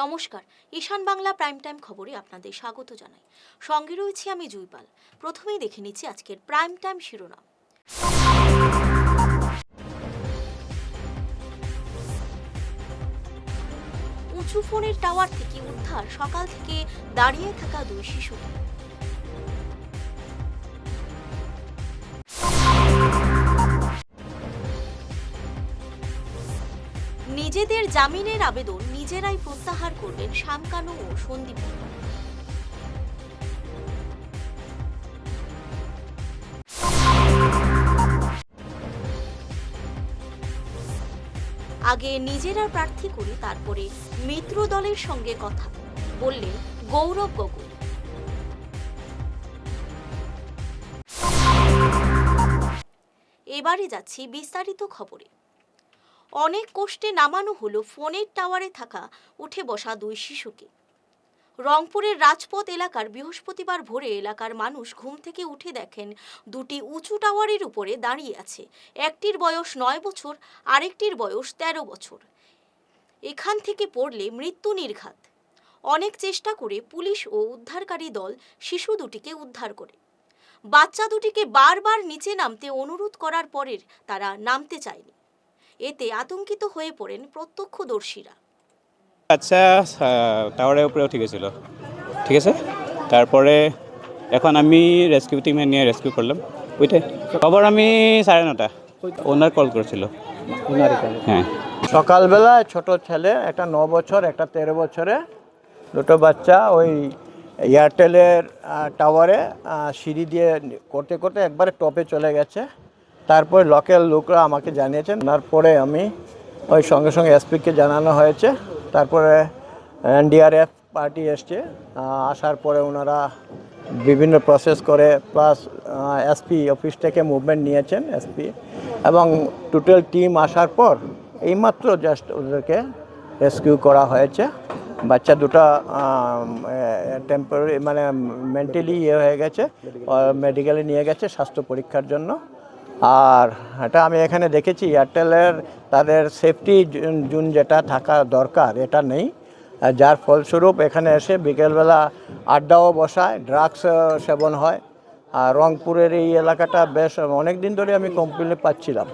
নমস্কার, ঈশান Bangla prime time খবরে আপনাদের স্বাগত জানাই। সঙ্গে রয়েছি আমি জুইপাল। প্রথমেই দেখে নিচ্ছি আজকের প্রাইম টাইম শিরোনাম। উঁচু ফোনের টাওয়ার থেকে উদ্ধার সকাল থেকে দাঁড়িয়ে থাকা দুই শিশু। নিজেদের জামিনের আবেদন নিজেরাই প্রত্যাহার করলেন শামকানু ও সন্দীপ। আগে নিজেরা প্রার্থী করে তারপরে মিত্র দলের সঙ্গে কথা বললেন গৌরব গগৈ। এবারে যাচ্ছি বিস্তারিত খবরে। অনেক কষ্টে নামানো হলো ফোনের টাওয়ারে থাকা উঠে বসা দুই শিশুকে। রংপুরের রাজপথ এলাকার বৃহস্পতিবার ভোরে এলাকার মানুষ ঘুম থেকে উঠে দেখেন দুটি উঁচু টাওয়ারের উপরে দাঁড়িয়ে আছে। একটির বয়স 9 বছর, আরেকটির বয়স 13 বছর। এখান থেকে পড়লে মৃত্যু নির্ঘাত। অনেক চেষ্টা করে পুলিশ ও উদ্ধারকারী দল শিশু দুটিকে উদ্ধার করে। বাচ্চা দুটিকে বারবার নিচে নামতে অনুরোধ করার পরের তারা নামতে চায়নি। এতে আতঙ্কিত হয়ে পড়েন প্রত্যক্ষদর্শীরা। আচ্ছা, টাওয়ারের উপরে উঠে গেছিল, ঠিক আছে। তারপরে এখন আমি রেস্কিউ টিমে নিয়ে রেস্কিউ করলাম। ওইটাই খবর। আমি 9:30 ওনার কল করেছিল। হ্যাঁ, সকালবেলা ছোট ছেলে, একটা 9 বছর, একটা 13 বছরে, দুটো বাচ্চা ওই এয়ারটেলের টাওয়ারে সিঁড়ি দিয়ে করতে করতে একবারে টপে চলে গেছে। তারপরে লোকাল লোকরা আমাকে জানিয়েছেন। তারপরে আমি ওই সঙ্গে সঙ্গে এসপিকে জানানো হয়েছে। তারপরে এনডিআরএফ পার্টি এসছে। আসার পরে ওনারা বিভিন্ন প্রসেস করে, প্লাস এসপি অফিস থেকে মুভমেন্ট নিয়েছেন এসপি, এবং টোটাল টিম আসার পর এইমাত্র জাস্ট ওদেরকে রেস্কিউ করা হয়েছে। বাচ্চা দুটো টেম্পোরারি মানে মেন্টালি হয়ে গেছে, মেডিকেলে নিয়ে গেছে স্বাস্থ্য পরীক্ষার জন্য। আর এটা আমি এখানে দেখেছি এয়ারটেলের তাদের সেফটি জোন যেটা থাকা দরকার এটা নেই, যার ফলস্বরূপ এখানে এসে বিকেলবেলা আড্ডাও বসায়, ড্রাগস সেবন হয়। আর রংপুরের এই এলাকাটা বেশ অনেক দিন ধরে আমি কমপ্লেন পাচ্ছিলাম।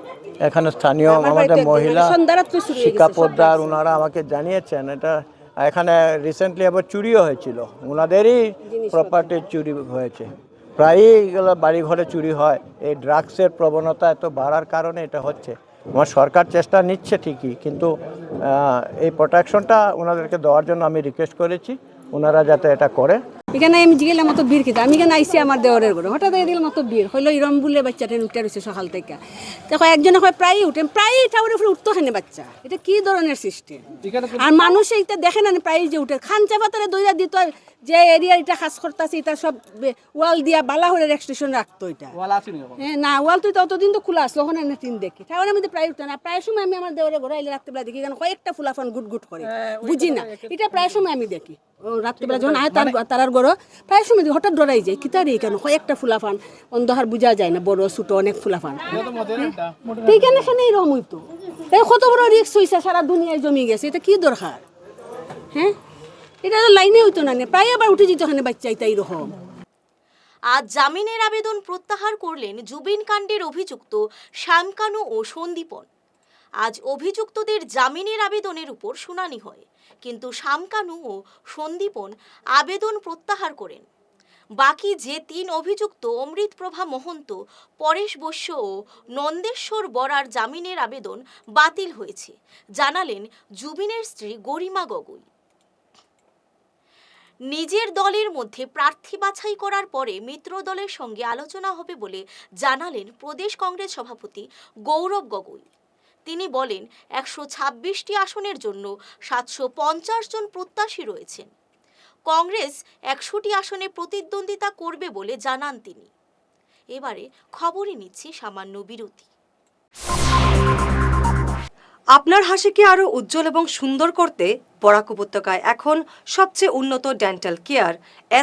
এখানে স্থানীয় আমাদের মহিলা শিক্ষা পোদ্দার ওনারা আমাকে জানিয়েছেন এটা এখানে রিসেন্টলি আবার চুরিও হয়েছিল, ওনাদেরই প্রপার্টি চুরি হয়েছে। প্রায়ই এগুলো বাড়ি ঘরে চুরি হয়। এই ড্রাগসের প্রবণতা এত বাড়ার কারণে এটা হচ্ছে। আমার সরকার চেষ্টা নিচ্ছে ঠিকই, কিন্তু এই প্রোটেকশনটা ওনাদেরকে দেওয়ার জন্য আমি রিকোয়েস্ট করেছি ওনারা যাতে এটা করে। এখানে আমি গেলাম মতো ভিড় খেতে, আমি এখানে আইসি আমার দেওয়ারের ঘরে, হঠাৎ দিলাম মতো ভিড় হইলো। ইরম বলে বাচ্চাটা উঠে রয়েছে সকাল থেকে। দেখো একজনে হয় প্রায়ই উঠে, প্রায়ই টাওয়ারের উপরে উঠতো হেনে বাচ্চা। এটা কি ধরনের সিস্টেম? আর মানুষ এইটা দেখে না প্রায়ই যে উঠে খান চাপাতারে দইরা দিত, যে এরিয়া এটা কাজ করতেছে এটা সব ওয়াল দিয়া বালা হলে রেস্ট্রিকশন রাখতো। এটা হ্যাঁ না, ওয়াল তো অতদিন তো খোলা আসলো, ওখানে টিন দেখি টাওয়ারের মধ্যে প্রায় উঠতো না। প্রায় সময় আমি আমার দেওয়ারে ঘরে আইলে রাত্রেবেলা দেখি কেন কয়েকটা ফুলাফান গুট গুট করে, বুঝি না। এটা প্রায় সময় আমি দেখি রাত্রিবেলা যখন আয় তারার গড় প্রায় সময় হঠাৎ ডরাই যায় কি তার কেন কয়েকটা ফুলাফান অন্ধহার বোঝা যায় না, বড় ছোট অনেক ফুলাফান। এইখানে এখানে এরকম হইতো। এই কত বড় রিক্স হয়েছে, সারা দুনিয়ায় জমি গেছে, এটা কি দরকার? হ্যাঁ, এটা তো লাইনে হইতো না, প্রায় আবার উঠে যেত ওখানে বাচ্চা এটা এইরকম। আজ জামিনের আবেদন প্রত্যাহার করলেন জুবিন কাণ্ডের অভিযুক্ত শামকানু ও সন্দীপন। আজ অভিযুক্তদের জামিনের আবেদনের উপর শুনানি হয়, কিন্তু শামকানু ও সন্দীপন আবেদন প্রত্যাহার করেন। বাকি যে 3 অভিযুক্ত অমৃতপ্রভা মহন্ত, পরেশ বৈশ্য ও নন্দেশ্বর বরার জামিনের আবেদন বাতিল হয়েছে, জানালেন জুবিনের স্ত্রী গরিমা গগৈ। নিজের দলের মধ্যে প্রার্থী বাছাই করার পরে মিত্র দলের সঙ্গে আলোচনা হবে বলে জানালেন প্রদেশ কংগ্রেস সভাপতি গৌরব গগৈ। তিনি বলেন 126টি আসনের জন্য 750 জন প্রত্যাশী রয়েছেন। কংগ্রেস 100টি আসনে প্রতিদ্বন্দ্বিতা করবে বলে জানান তিনি। এবারে খবরে নিচ্ছি সামান্য বিরতি। আপনার হাসিকে আরও উজ্জ্বল এবং সুন্দর করতে বরাক উপত্যকায় এখন সবচেয়ে উন্নত dental care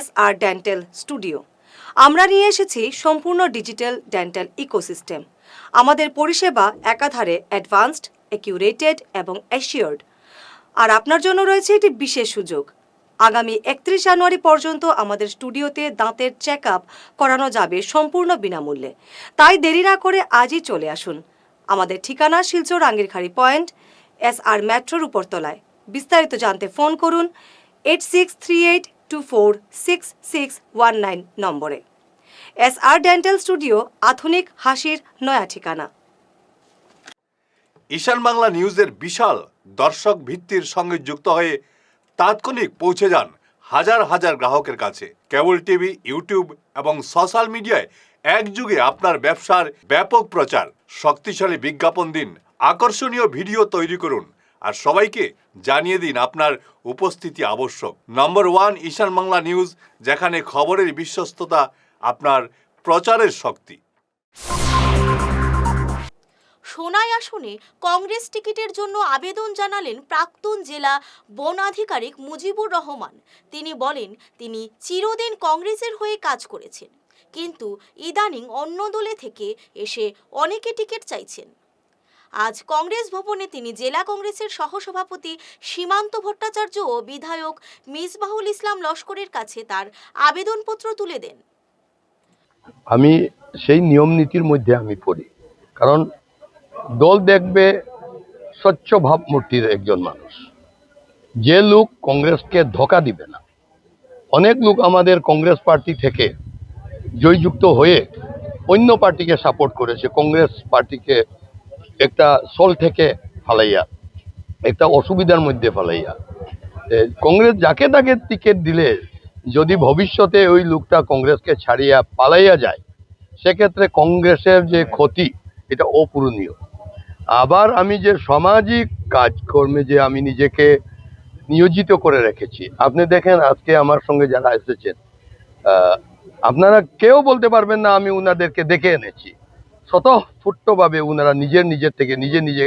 SR dental studio. আমরা নিয়ে এসেছি সম্পূর্ণ ডিজিটাল ডেন্টাল ইকোসিস্টেম। আমাদের পরিষেবা একাধারে অ্যাডভান্সড, অ্যাকিউরেটেড এবং অ্যাসিওর্ড। আর আপনার জন্য রয়েছে একটি বিশেষ সুযোগ। আগামী 31 জানুয়ারি পর্যন্ত আমাদের স্টুডিওতে দাঁতের চেক আপ করানো যাবে সম্পূর্ণ বিনামূল্যে। তাই দেরি না করে আজই চলে আসুন। আমাদের ঠিকানা শিলচর আঙ্গিরখাড়ি পয়েন্ট, SR মেট্রোর উপরতলায়। বিস্তারিত জানতে ফোন করুন 8638246619 নম্বরে। SR ডেন্টাল স্টুডিও, আধুনিক হাসির নয়া ঠিকানা। ঈশান বাংলা নিউজের বিশাল দর্শক ভিত্তির সঙ্গে যুক্ত হয়ে তাৎক্ষণিক পৌঁছে যান হাজার হাজার গ্রাহকের কাছে। কেবল টিভি, ইউটিউব এবং সোশ্যাল মিডিয়ায় একযুগে আপনার ব্যবসার ব্যাপক প্রচার। শক্তিশালী বিজ্ঞাপন দিন, আকর্ষণীয় ভিডিও তৈরি করুন, আর সবাইকে জানিয়ে দিন আপনার উপস্থিতি আবশ্যক। নম্বর 1 ঈশান বাংলা নিউজ, যেখানে খবরের বিশ্বস্ততা আপনার প্রচারের শক্তি। সোনাই আসনে কংগ্রেস টিকিটের জন্য আবেদন জানালেন প্রাক্তন জেলা বন আধিকারিক মুজিবুর রহমান। তিনি বলেন, তিনি চিরদিন কংগ্রেসের হয়ে কাজ করেছেন, কিন্তু ইদানিং অন্য দলে থেকে এসে অনেকে টিকিট চাইছেন। আজ কংগ্রেস ভবনে তিনি জেলা কংগ্রেসের সহসভাপতি সীমান্ত ভট্টাচার্য ও বিধায়ক মিসবাহুল ইসলাম লস্করের কাছে তার আবেদনপত্র তুলে দেন। আমি সেই নিয়ম নীতির মধ্যে আমি পড়ি, কারণ দল দেখবে স্বচ্ছ ভাবমূর্তির একজন মানুষ, যে লোক কংগ্রেসকে ধোঁকা দিবে না। অনেক লোক আমাদের কংগ্রেস পার্টি থেকে জয়যুক্ত হয়ে অন্য পার্টিকে সাপোর্ট করেছে, কংগ্রেস পার্টিকে একটা সল থেকে ফালাইয়া, একটা অসুবিধার মধ্যে ফালাইয়া। কংগ্রেস যাকে তাকে টিকিট দিলে যদি ভবিষ্যতে ওই লোকটা কংগ্রেসকে ছাড়িয়া পালাইয়া যায়, সেক্ষেত্রে কংগ্রেসের যে ক্ষতি এটা অপূরণীয়। আবার আমি যে সামাজিক কাজকর্মে যে আমি নিজেকে নিয়োজিত করে রেখেছি, আপনি দেখেন আজকে আমার সঙ্গে যারা এসেছেন, আপনারা কেউ বলতে পারবেন না আমি উনাদেরকে ডেকে এনেছি। স্বতঃস্ফূর্তভাবে উনারা নিজের থেকে নিজে,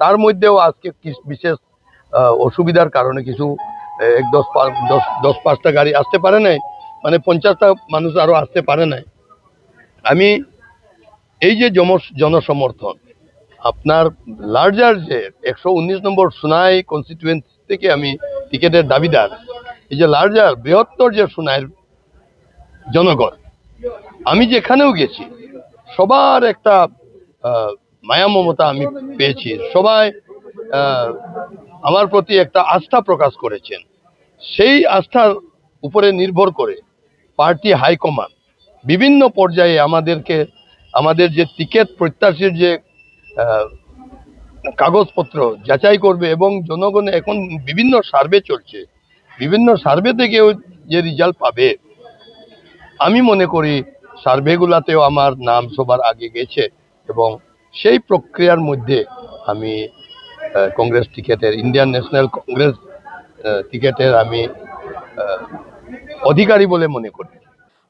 তার মধ্যেও আজকে বিশেষ অসুবিধার কারণে কিছু 10-5টা গাড়ি আসতে পারে নাই, মানে 50টা মানুষ আরো আসতে পারে নাই। আমি এই যে জনসমর্থন, আপনার লার্জার যে 119 নম্বর সোনাই কনস্টিটুয়েন্সি থেকে আমি টিকেটের দাবিদার, এই যে লার্জার বৃহত্তর যে সোনাইয়ের জনগণ, আমি যেখানেও গেছি সবার একটা মায়া মমতা আমি পেয়েছি। সবাই আমার প্রতি একটা আস্থা প্রকাশ করেছেন। সেই আস্থার উপরে নির্ভর করে পার্টি হাইকমান্ড বিভিন্ন পর্যায়ে আমাদের যে টিকিট প্রত্যাশীর যে কাগজপত্র যাচাই করবে, এবং জনগণে এখন বিভিন্ন সার্ভে চলছে, বিভিন্ন সার্ভে থেকেও যে রেজাল্ট পাবে, আমি মনে করি সার্ভেগুলাতেও আমার নাম সবার আগে গেছে, এবং সেই প্রক্রিয়ার মধ্যে আমি কংগ্রেস টিকেটের, ইন্ডিয়ান ন্যাশনাল কংগ্রেস টিকেটের আমি অধিকারী বলে মনে করি।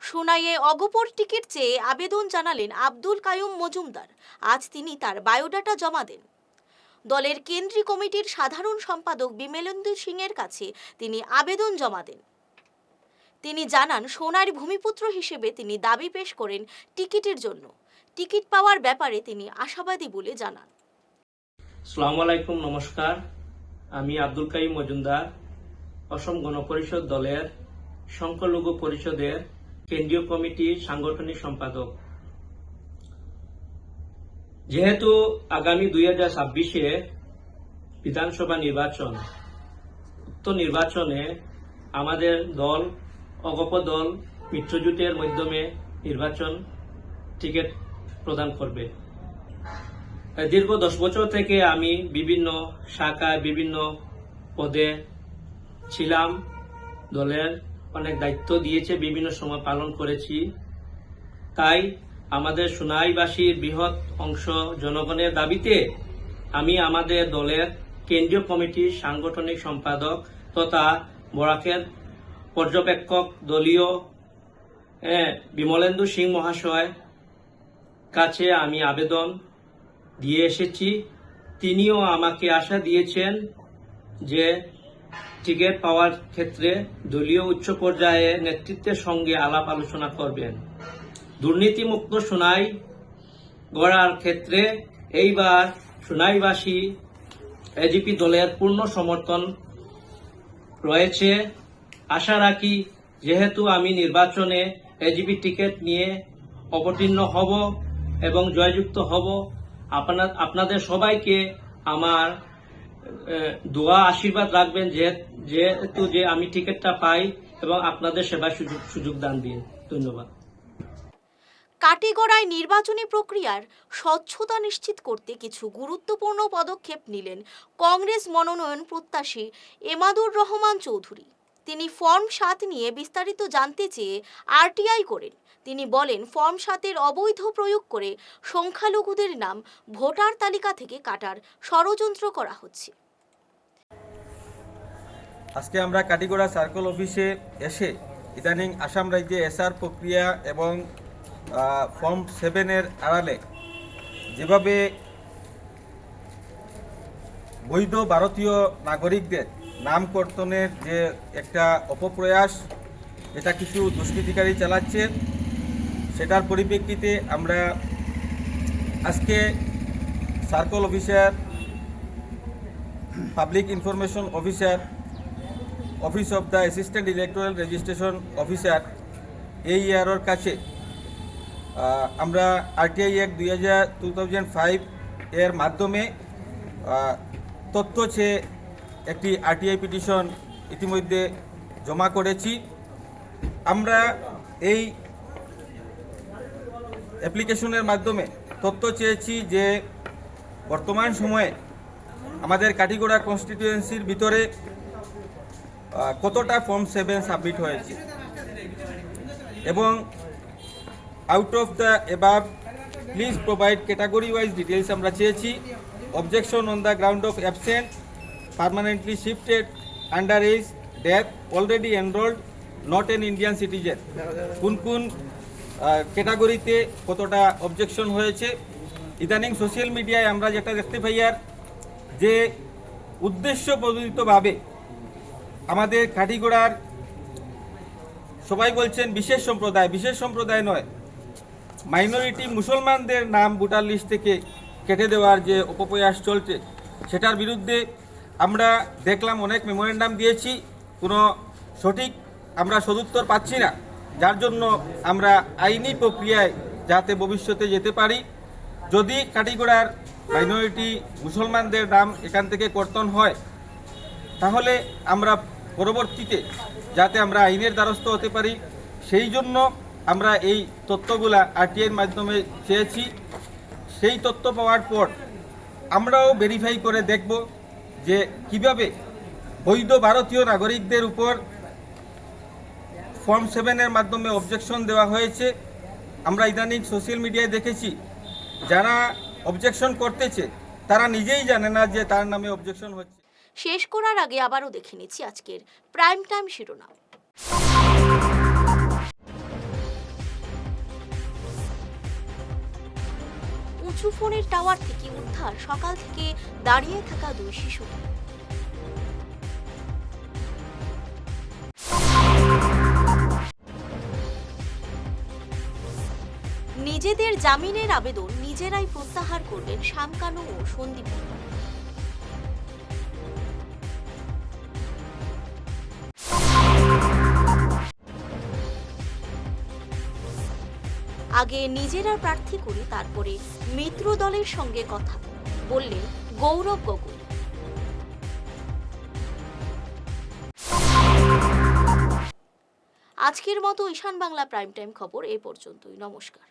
সোনাইয়ে অগপর টিকিট চেয়ে আবেদন জানালেন আব্দুল কাইয়ুম মজুমদার। আজ তিনি তার বায়োডাটা জমা দেন। দলের কেন্দ্রীয় কমিটির সাধারণ সম্পাদক বিমলেন্দু সিংয়ের কাছে তিনি আবেদন জমা দেন। তিনি জানান, সোনার ভূমিপুত্র হিসেবে তিনি দাবি পেশ করেন টিকিটের জন্য। টিকিট পাওয়ার ব্যাপারে তিনি আশাবাদী বলে জানান। আসসালামু আলাইকুম, নমস্কার। আমি আব্দুল কাইয়ুম মজুমদার, অসম গণপরিষদ দলের সংখ্যালঘু পরিষদের কেন্দ্রীয় কমিটির সাংগঠনিক সম্পাদক। যেহেতু আগামী 2026-এ বিধানসভা নির্বাচন, উক্ত নির্বাচনে আমাদের দল অগপ দল মিত্রজোটের মাধ্যমে নির্বাচন টিকিট প্রদান করবে। দীর্ঘ 10 বছর থেকে আমি বিভিন্ন শাখায় বিভিন্ন পদে ছিলাম, দলের অনেক দায়িত্ব দিয়েছে, বিভিন্ন সময় পালন করেছি। তাই আমাদের সোনাইবাসীর বৃহৎ অংশ জনগণের দাবিতে আমি আমাদের দলের কেন্দ্রীয় কমিটির সাংগঠনিক সম্পাদক তথা বরাকের পর্যবেক্ষক দলীয় বিমলেন্দু সিং মহাশয় কাছে আমি আবেদন দিয়ে এসেছি। তিনিও আমাকে আশা দিয়েছেন যে টিকিট পাওয়ার ক্ষেত্রে দলীয় উচ্চ পর্যায়ে নেতৃত্বের সঙ্গে আলাপ আলোচনা করবেন। দুর্নীতিমুক্ত সোনাই গড়ার ক্ষেত্রে এইবার সোনাইবাসী এজিপি দলের পূর্ণ সমর্থন রয়েছে। আশা রাখি যেহেতু আমি নির্বাচনে এজিপি টিকিট নিয়ে অবতীর্ণ হব এবং জয়যুক্ত হব, আপনাদের সবাইকে আমার দোয়া আশীর্বাদ রাখবেন যেহেতু যে আমি টিকিটটা পাই এবং আপনাদের সেবায় সুযোগ দান দিয়ে। ধন্যবাদ। কাটিগড়ায় নির্বাচনী প্রক্রিয়ার স্বচ্ছতা নিশ্চিত করতে কিছু গুরুত্বপূর্ণ পদক্ষেপ নিলেন কংগ্রেস মনোনয়ন প্রত্যাশী এমাদুর রহমান চৌধুরী। তিনি ফর্ম ৭ নিয়ে বিস্তারিত জানতে চেয়ে আরটিআই করেন। তিনি বলেন, ফর্ম ৭-এর অবৈধ প্রয়োগ করে সংখ্যালঘুদের নাম ভোটার তালিকা থেকে কাটার ষড়যন্ত্র করা হচ্ছে। আজকে আমরা কাটিগড়া সার্কেল অফিসে এসে ইদানিং আসাম রাজ্যে এসআর প্রক্রিয়া এবং ফর্ম 7-এর আড়ালে যেভাবে বৈধ ভারতীয় নাগরিকদের নাম কর্তনের যে একটা অপপ্রয়াস, এটা কিছু দুষ্কৃতিকারী চালাচ্ছে, সেটার পরিপ্রেক্ষিতে আমরা আজকে circle officer, public information officer, office of the assistant electoral registration officer AEROর কাছে আমরা আরটিআই অ্যাক্ট 2005 এর মাধ্যমে তথ্য চেয়ে একটি আরটিআই পিটিশন ইতিমধ্যে জমা করেছি। আমরা এই অ্যাপ্লিকেশনের মাধ্যমে তথ্য চেয়েছি যে বর্তমান সময়ে আমাদের কাটিগড়া কনস্টিটিউয়েন্সির ভিতরে কতটা ফর্ম 7 সাবমিট হয়েছে এবং out of the above please provide category wise details আমরা চেয়েছি। Objection on the ground of absent, permanently shifted, under age, death, already enrolled, not an Indian citizen, কোন কোন ক্যাটাগরিতে কতটা অবজেকশন হয়েছে। ইদানিং সোশ্যাল মিডিয়ায় আমরা যেটা দেখতে পাই আর যে উদ্দেশ্য প্রণোদিতভাবে আমাদের কাটিগড়ার সবাই বলছেন বিশেষ সম্প্রদায় নয়, মাইনরিটি মুসলমানদের নাম ভোটার লিস্ট থেকে কেটে দেওয়ার যে অপপ্রয়াস চলছে, সেটার বিরুদ্ধে আমরা দেখলাম অনেক মেমোরেন্ডাম দিয়েছি, কোনো সঠিক আমরা সদুত্তর পাচ্ছি না, যার জন্য আমরা আইনি প্রক্রিয়ায় যাতে ভবিষ্যতে যেতে পারি। যদি কাটিগড়ার মাইনরিটি মুসলমানদের নাম এখান থেকে কর্তন হয়, তাহলে আমরা পরবর্তীতে যাতে আমরা আইনের দ্বারস্থ হতে পারি, সেই জন্য আমরা এই তথ্যগুলা আরটিআইয়ের মাধ্যমে চেয়েছি। সেই তথ্য পাওয়ার পর আমরাও ভেরিফাই করে দেখব যে কিভাবে বৈধ ভারতীয় নাগরিকদের উপর ফর্ম 7-এর মাধ্যমে অবজেকশন দেওয়া হয়েছে। আমরা ইদানিং সোশ্যাল মিডিয়ায় দেখেছি যারা অবজেকশন করতেছে তারা নিজেই জানে না যে তার নামে অবজেকশন হচ্ছে। শেষ করার আগে আবারও দেখে নিচ্ছি আজকের প্রাইম টাইম শিরোনাম। উঁচু ফোনের টাওয়ার থেকে উদ্ধার সকাল থেকে দাঁড়িয়ে থাকা 2 শিশু। নিজেদের জামিনের আবেদন নিজেরাই প্রত্যাহার করলেন শামকানু ও সন্দীপ। আগে নিজেরা প্রার্থী করে তারপরে মিত্র দলের সঙ্গে কথা বললেন গৌরব গগৈ। আজকের মতো ঈশান বাংলা প্রাইম টাইম খবর এই পর্যন্তই। নমস্কার।